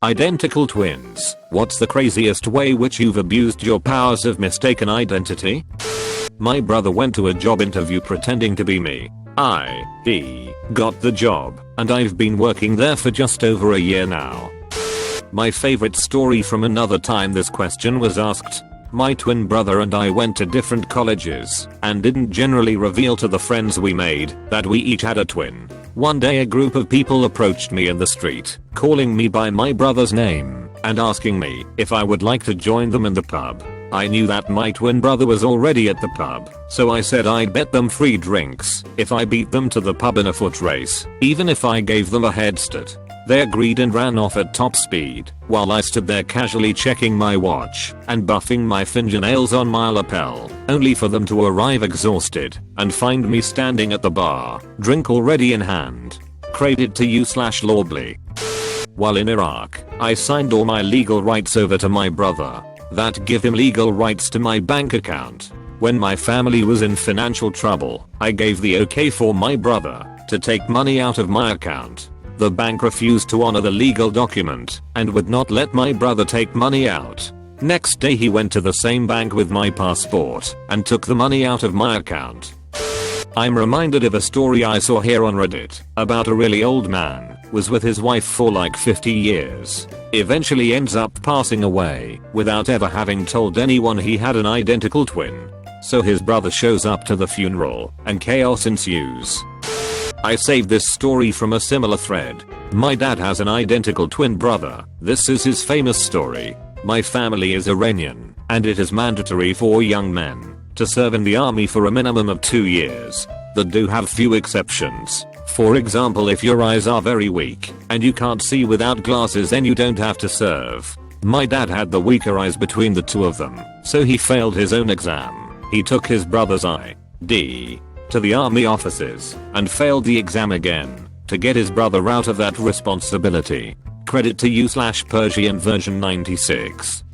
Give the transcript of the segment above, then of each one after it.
Identical twins. What's the craziest way which you've abused your powers of mistaken identity? My brother went to a job interview pretending to be me. He got the job, and I've been working there for just over a year now. My favorite story from another time this question was asked. My twin brother and I went to different colleges and didn't generally reveal to the friends we made that we each had a twin. One day a group of people approached me in the street, calling me by my brother's name and asking me if I would like to join them in the pub. I knew that my twin brother was already at the pub, so I said I'd bet them free drinks if I beat them to the pub in a foot race, even if I gave them a head start. They agreed and ran off at top speed, while I stood there casually checking my watch and buffing my fingernails on my lapel, only for them to arrive exhausted and find me standing at the bar, drink already in hand. Credit to you /Lawbly. While in Iraq, I signed all my legal rights over to my brother. That give him legal rights to my bank account. When my family was in financial trouble, I gave the okay for my brother to take money out of my account. The bank refused to honor the legal document and would not let my brother take money out. Next day he went to the same bank with my passport and took the money out of my account. I'm reminded of a story I saw here on Reddit about a really old man was with his wife for like 50 years. Eventually ends up passing away without ever having told anyone he had an identical twin. So his brother shows up to the funeral and chaos ensues. I saved this story from a similar thread. My dad has an identical twin brother. This is his famous story. My family is Iranian, and it is mandatory for young men to serve in the army for a minimum of 2 years. They do have few exceptions. For example, if your eyes are very weak and you can't see without glasses, then you don't have to serve. My dad had the weaker eyes between the two of them, so he failed his own exam. He took his brother's ID to the army offices and failed the exam again to get his brother out of that responsibility. Credit to you /Persian version 96.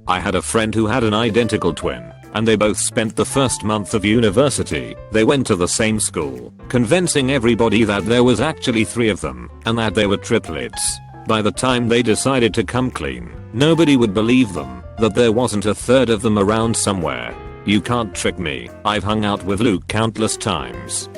I had a friend who had an identical twin, and they both spent the first month of university. They went to the same school, convincing everybody that there was actually 3 of them and that they were triplets. By the time they decided to come clean, nobody would believe them that there wasn't a third of them around somewhere. You can't trick me. I've hung out with Luke countless times.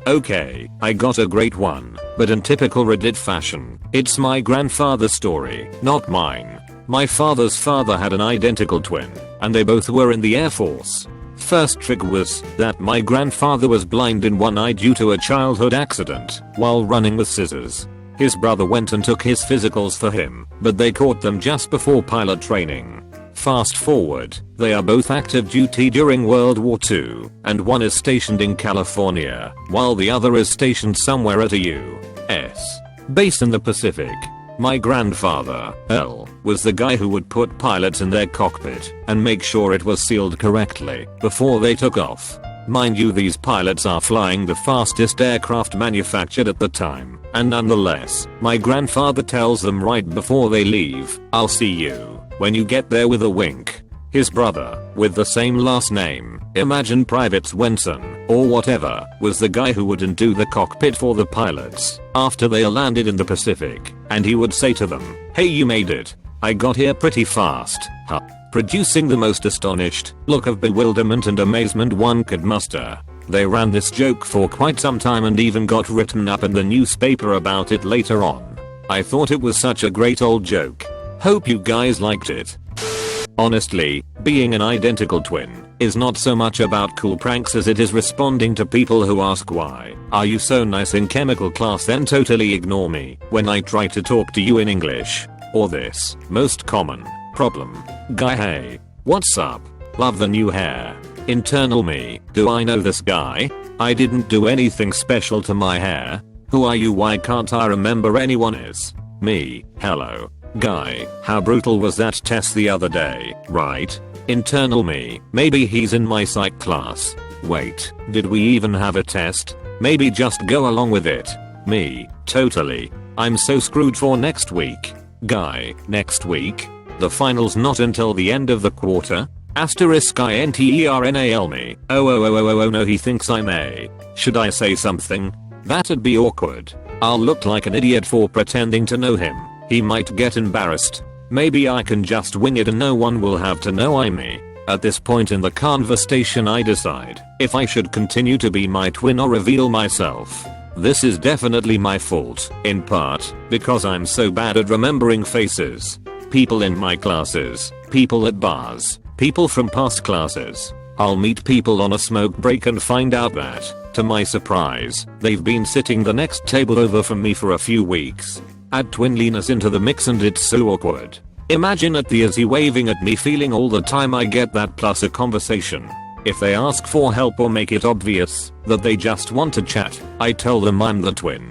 Okay, I got a great one, but in typical Reddit fashion, it's my grandfather's story, not mine. My father's father had an identical twin, and they both were in the Air Force. First trick was that my grandfather was blind in one eye due to a childhood accident while running with scissors. His brother went and took his physicals for him, but they caught them just before pilot training. Fast forward, they are both active duty during World War II, and one is stationed in California, while the other is stationed somewhere at a U.S. base in the Pacific. My grandfather, L, was the guy who would put pilots in their cockpit and make sure it was sealed correctly before they took off. Mind you, these pilots are flying the fastest aircraft manufactured at the time, and nonetheless, my grandfather tells them right before they leave, "I'll see you when you get there," with a wink. His brother, with the same last name, imagine Private Swenson, or whatever, was the guy who wouldn't do the cockpit for the pilots after they landed in the Pacific, and he would say to them, "Hey, you made it. I got here pretty fast, huh?" Producing the most astonished look of bewilderment and amazement one could muster. They ran this joke for quite some time and even got written up in the newspaper about it later on. I thought it was such a great old joke. Hope you guys liked it. Honestly, being an identical twin is not so much about cool pranks as it is responding to people who ask, "Why are you so nice in chemical class, then totally ignore me when I try to talk to you in English?" Or this most common problem: "Guy, hey, what's up? Love the new hair." Internal me: do I know this guy? I didn't do anything special to my hair. Who are you? Why can't I remember anyone is? Me, hello. Guy, how brutal was that test the other day, right? Internal me, maybe he's in my psych class. Wait, did we even have a test? Maybe just go along with it. Me, totally. I'm so screwed for next week. Guy, next week? The final's not until the end of the quarter? *internal me. Oh no, he thinks I'm A. Should I say something? That'd be awkward. I'll look like an idiot for pretending to know him. He might get embarrassed. Maybe I can just wing it and no one will have to know I'm me. At this point in the conversation I decide if I should continue to be my twin or reveal myself. This is definitely my fault, in part because I'm so bad at remembering faces. People in my classes, people at bars, people from past classes. I'll meet people on a smoke break and find out that, to my surprise, they've been sitting the next table over from me for a few weeks. Add twinliness into the mix and it's so awkward. Imagine at the Izzy waving at me feeling all the time I get that plus a conversation. If they ask for help or make it obvious that they just want to chat, I tell them I'm the twin.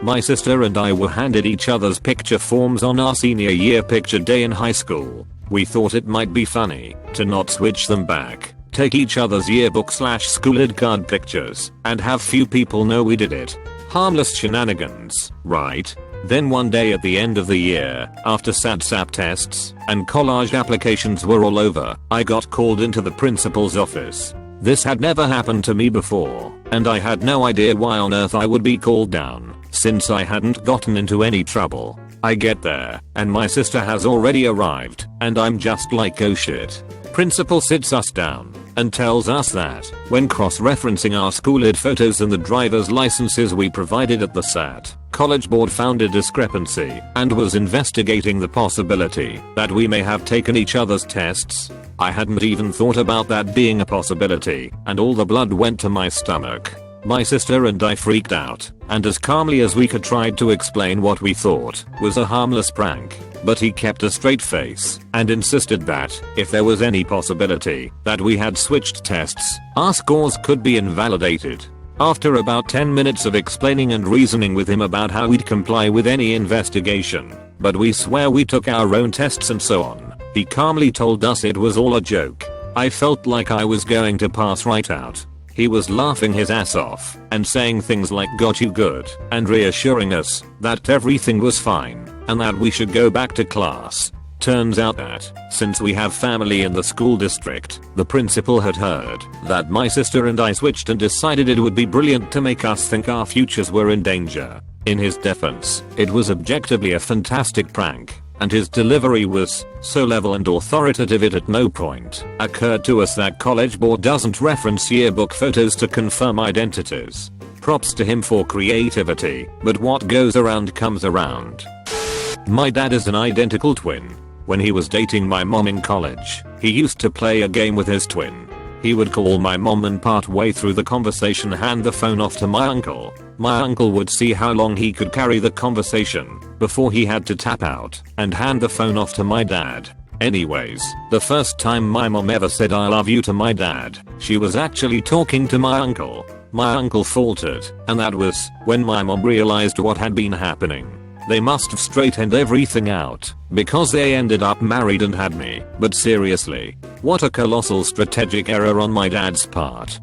My sister and I were handed each other's picture forms on our senior year picture day in high school. We thought it might be funny to not switch them back, take each other's yearbook/school ID card pictures, and have few people know we did it. Harmless shenanigans, right? Then one day at the end of the year, after SAT/SAP tests and collage applications were all over, I got called into the principal's office. This had never happened to me before, and I had no idea why on earth I would be called down, since I hadn't gotten into any trouble. I get there, and my sister has already arrived, and I'm just like, oh shit. Principal sits us down and tells us that when cross-referencing our school ID photos and the driver's licenses we provided at the SAT, College Board found a discrepancy and was investigating the possibility that we may have taken each other's tests. I hadn't even thought about that being a possibility, and all the blood went to my stomach. My sister and I freaked out, and as calmly as we could tried to explain what we thought was a harmless prank, but he kept a straight face and insisted that if there was any possibility that we had switched tests, our scores could be invalidated. After about 10 minutes of explaining and reasoning with him about how we'd comply with any investigation, but we swear we took our own tests and so on, he calmly told us it was all a joke. I felt like I was going to pass right out. He was laughing his ass off and saying things like got you good and reassuring us that everything was fine and that we should go back to class. Turns out that, since we have family in the school district, the principal had heard that my sister and I switched and decided it would be brilliant to make us think our futures were in danger. In his defense, it was objectively a fantastic prank, and his delivery was so level and authoritative it at no point occurred to us that College Board doesn't reference yearbook photos to confirm identities. Props to him for creativity, but what goes around comes around. My dad is an identical twin. When he was dating my mom in college, he used to play a game with his twin. He would call my mom and part way through the conversation hand the phone off to my uncle. My uncle would see how long he could carry the conversation before he had to tap out and hand the phone off to my dad. Anyways, the first time my mom ever said I love you to my dad, she was actually talking to my uncle. My uncle faltered, and that was when my mom realized what had been happening. They must have straightened everything out, because they ended up married and had me. But seriously, what a colossal strategic error on my dad's part.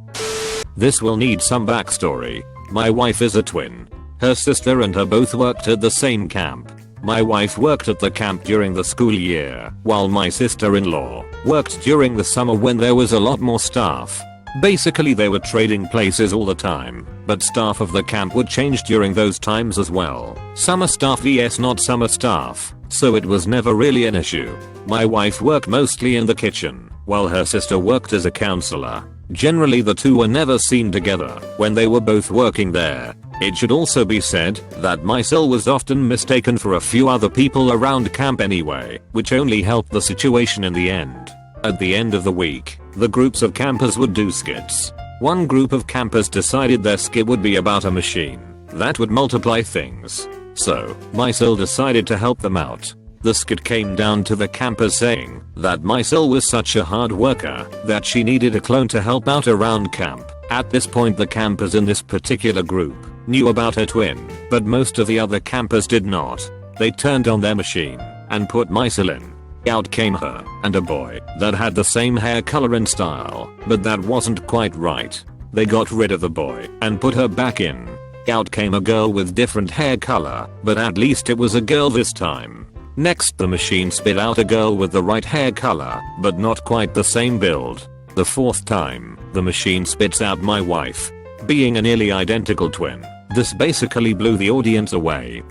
This will need some backstory. My wife is a twin. Her sister and her both worked at the same camp. My wife worked at the camp during the school year, while my sister-in-law worked during the summer when there was a lot more staff. Basically they were trading places all the time, but staff of the camp would change during those times as well. Summer staff vs not summer staff, so it was never really an issue. My wife worked mostly in the kitchen, while her sister worked as a counselor. Generally the two were never seen together when they were both working there. It should also be said that my sil was often mistaken for a few other people around camp anyway, which only helped the situation in the end. At the end of the week, the groups of campers would do skits. One group of campers decided their skit would be about a machine that would multiply things. So, my sil decided to help them out. The skit came down to the campers saying that my sil was such a hard worker that she needed a clone to help out around camp. At this point the campers in this particular group knew about her twin, but most of the other campers did not. They turned on their machine and put my sil in. Out came her and a boy that had the same hair color and style, but that wasn't quite right. They got rid of the boy and put her back in. Out came a girl with different hair color, but at least it was a girl this time. Next the machine spit out a girl with the right hair color, but not quite the same build. The fourth time, the machine spits out my wife. Being a nearly identical twin, this basically blew the audience away.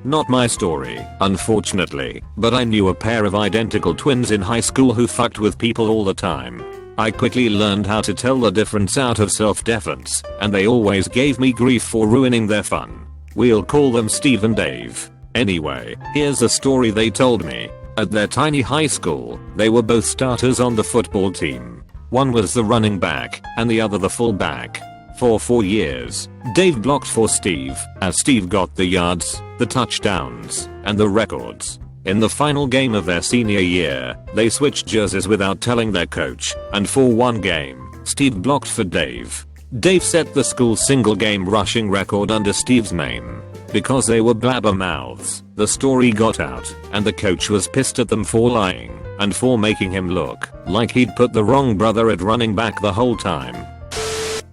Not my story, unfortunately, but I knew a pair of identical twins in high school who fucked with people all the time. I quickly learned how to tell the difference out of self-defense, and they always gave me grief for ruining their fun. We'll call them Steve and Dave. Anyway, here's a story they told me. At their tiny high school, they were both starters on the football team. One was the running back, and the other the fullback. For 4 years, Dave blocked for Steve, as Steve got the yards, the touchdowns, and the records. In the final game of their senior year, they switched jerseys without telling their coach, and for one game, Steve blocked for Dave. Dave set the school's single game rushing record under Steve's name. Because they were blabbermouths, the story got out, and the coach was pissed at them for lying, and for making him look like he'd put the wrong brother at running back the whole time.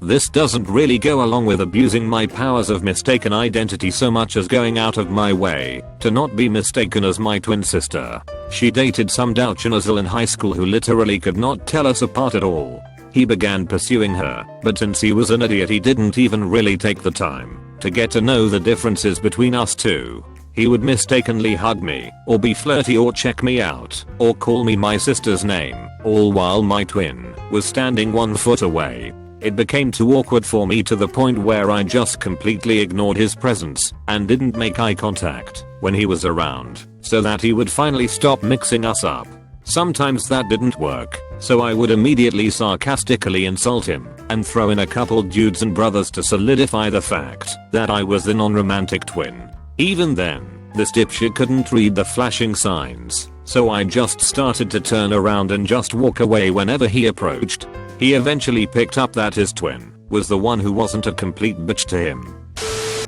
This doesn't really go along with abusing my powers of mistaken identity so much as going out of my way to not be mistaken as my twin sister. She dated some Douchinazel in high school who literally could not tell us apart at all. He began pursuing her, but since he was an idiot he didn't even really take the time to get to know the differences between us two. He would mistakenly hug me, or be flirty or check me out, or call me my sister's name, all while my twin was standing 1 foot away. It became too awkward for me to the point where I just completely ignored his presence and didn't make eye contact when he was around, so that he would finally stop mixing us up. Sometimes that didn't work, so I would immediately sarcastically insult him and throw in a couple dudes and brothers to solidify the fact that I was the non-romantic twin. Even then, this dipshit couldn't read the flashing signs, so I just started to turn around and just walk away whenever he approached. He eventually picked up that his twin was the one who wasn't a complete bitch to him.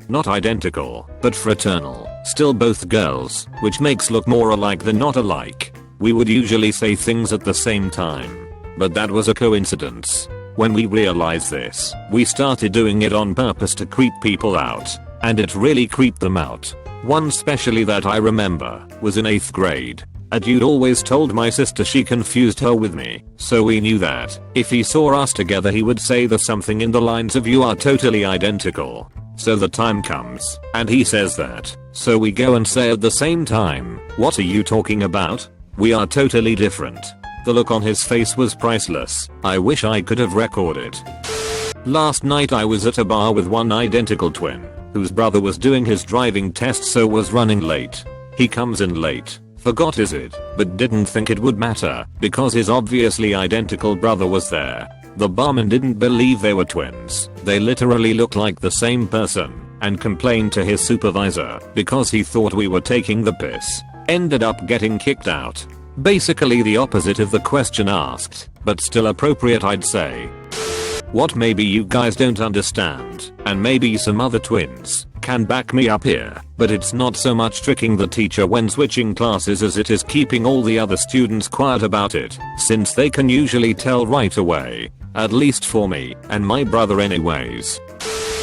Not identical, but fraternal, still both girls, which makes look more alike than not alike. We would usually say things at the same time, but that was a coincidence. When we realized this, we started doing it on purpose to creep people out, and it really creeped them out. One specially that I remember was in 8th grade. A dude always told my sister she confused her with me, so we knew that if he saw us together he would say something in the lines of "You are totally identical." So the time comes, and he says that, so we go and say at the same time, "What are you talking about? We are totally different." The look on his face was priceless. I wish I could have recorded. Last night I was at a bar with one identical twin, whose brother was doing his driving test so was running late. He comes in late. Forgot his ID, but didn't think it would matter because his obviously identical brother was there. The barman didn't believe they were twins. They literally looked like the same person and complained to his supervisor because he thought we were taking the piss. Ended up getting kicked out. Basically the opposite of the question asked, but still appropriate I'd say. What maybe you guys don't understand, and maybe some other twins can back me up here, but it's not so much tricking the teacher when switching classes as it is keeping all the other students quiet about it, since they can usually tell right away, at least for me and my brother anyways.